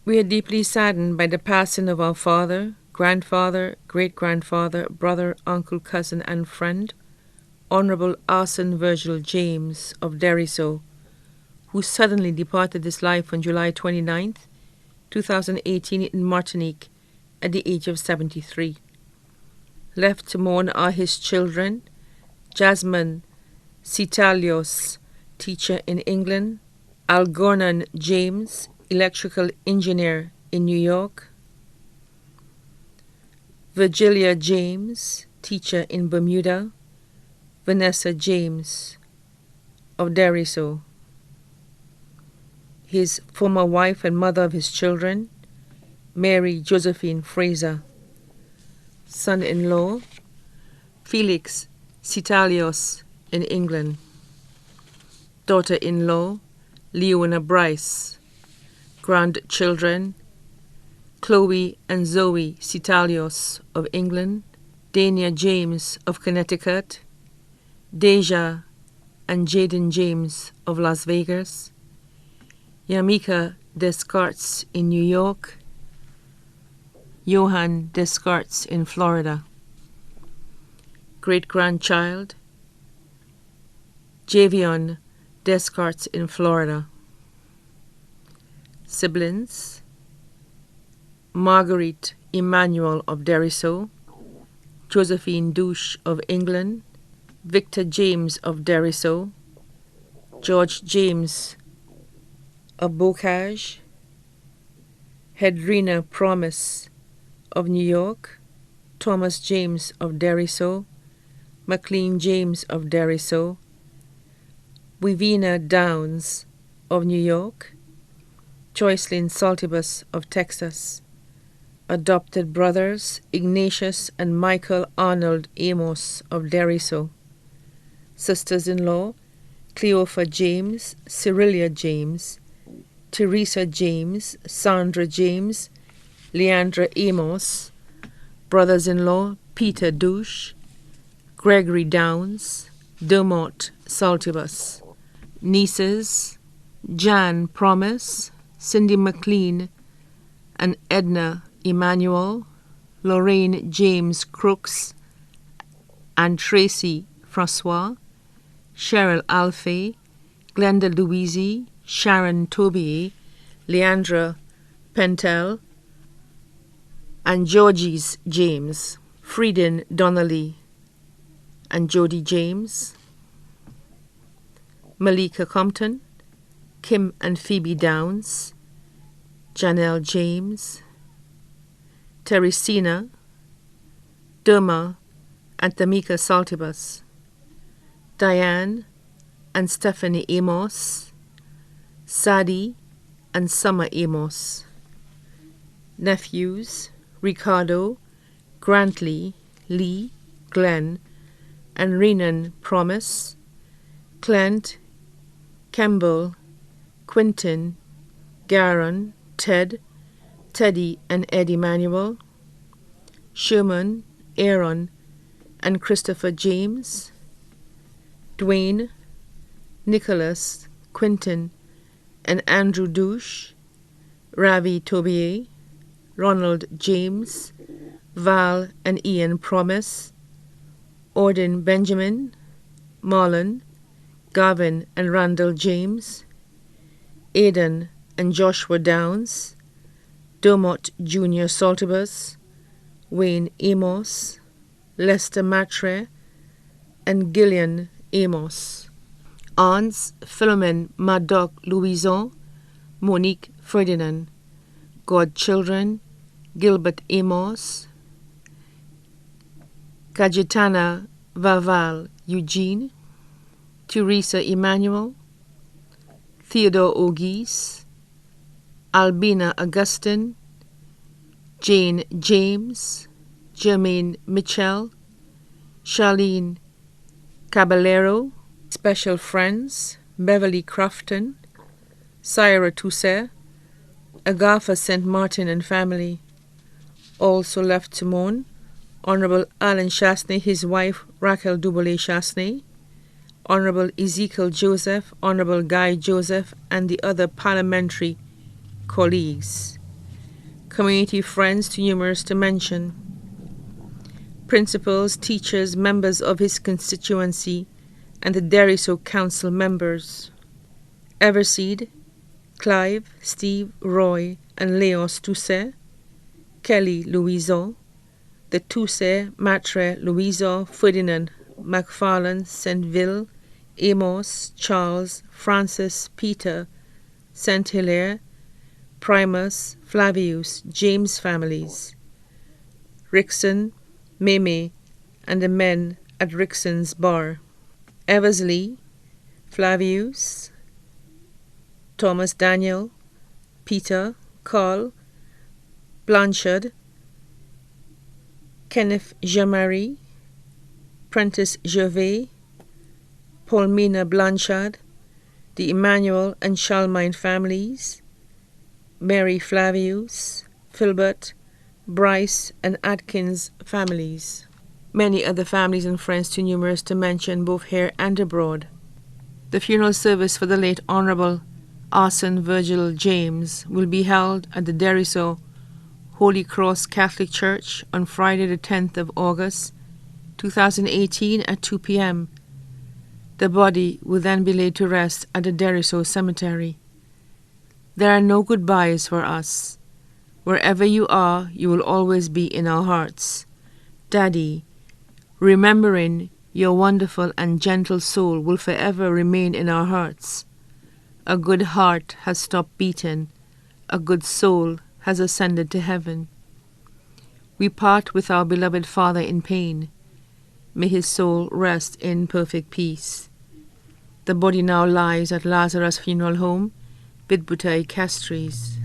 We are deeply saddened by the passing of our father, grandfather, great-grandfather, brother, uncle, cousin, and friend, Honorable Arsene Virgil James of Deriso, who suddenly departed this life on July 29th, 2018 in Martinique at the age of 73. Left to mourn are his children, Jasmine Citalios, teacher in England, Algernon James, electrical engineer in New York, Virgilia James, teacher in Bermuda, Vanessa James of Deriso, his former wife and mother of his children, Mary Josephine Fraser, son-in-law, Felix Citalios in England, daughter-in-law, Leona Bryce, grandchildren, Chloe and Zoe Citalios of England, Dania James of Connecticut, Deja and Jaden James of Las Vegas, Yamika Descartes in New York, Johan Descartes in Florida. Great-grandchild, Javion Descartes in Florida. Siblings, Marguerite Emmanuel of Deriso, Josephine Douche of England, Victor James of Deriso, George James of Bocage, Hedrina Promise of New York, Thomas James of Deriso, McLean James of Deriso, Wivina Downs of New York, Joycelyn Saltibus of Texas. Adopted brothers Ignatius and Michael Arnold Amos of Deriso. Sisters-in-law Cleopa James, Cyrilia James, Teresa James, Sandra James, Leandra Amos. Brothers-in-law Peter Douche, Gregory Downs, Dermot Saltibus. Nieces Jan Promise, Cindy McLean and Edna Emmanuel, Lorraine James Crooks and Tracy Francois, Cheryl Alfay, Glenda Louisi, Sharon Tobier, Leandra Pentel, and Georgie's James, Frieden Donnelly and Jody James, Malika Compton, Kim and Phoebe Downs, Janelle James, Teresina, Derma and Tamika Saltibus, Diane and Stephanie Amos, Sadie and Summer Amos. Nephews Ricardo, Grantley, Lee, Glenn, and Renan Promise, Clint, Campbell, Quinton, Garon, Ted, Teddy and Eddie Manuel, Sherman, Aaron, and Christopher James, Dwayne, Nicholas, Quinton, and Andrew Douche, Ravi Tobier, Ronald James, Val and Ian Promise, Orden Benjamin, Marlon, Gavin and Randall James, Aidan and Joshua Downs, Dermot Jr. Saltibus, Wayne Amos, Lester Matre, and Gillian Amos. Aunts Philomene Madoc Louison, Monique Ferdinand. Godchildren Gilbert Amos, Cayetana Vaval Eugene, Teresa Emmanuel, Theodore Ogis, Albina Augustine, Jane James, Jermaine Mitchell, Charlene Caballero. Special friends Beverly Crofton, Syra Toussaint, Agatha St. Martin and family. Also left to mourn Honorable Alan Chasney, his wife Raquel Dubole Chasney, Honorable Ezekiel Joseph, Honorable Guy Joseph, and the other parliamentary colleagues. community friends too numerous to mention, principals, teachers, members of his constituency, and the Derryso Council members. Everseed, Clive, Steve, Roy, and Leos Toussaint, Kelly Louison, the Toussaint, Matre, Louison, Ferdinand, MacFarlane, Saint-Ville, Amos, Charles, Francis, Peter, Saint-Hilaire, Primus, Flavius, James families, Rixon, Meme, and the men at Rixon's bar, Eversley, Flavius, Thomas Daniel, Peter, Carl, Blanchard, Kenneth Jean-Marie, Prentice Gervais, Paulmina Blanchard, the Emmanuel and Charlemagne families, Mary Flavius, Filbert, Bryce, and Atkins families. Many other families and friends too numerous to mention both here and abroad. The funeral service for the late Honourable Arsene Vigil James will be held at the Derryso Holy Cross Catholic Church on Friday the 10th of August 2018 at 2 p.m. The body will then be laid to rest at the Derryso Cemetery. There are no goodbyes for us. Wherever you are, you will always be in our hearts. Daddy, remembering your wonderful and gentle soul will forever remain in our hearts. A good heart has stopped beating. A good soul has ascended to heaven. We part with our beloved father in pain. May his soul rest in perfect peace. The body now lies at Lazarus Funeral Home, Bidbutay, Castries.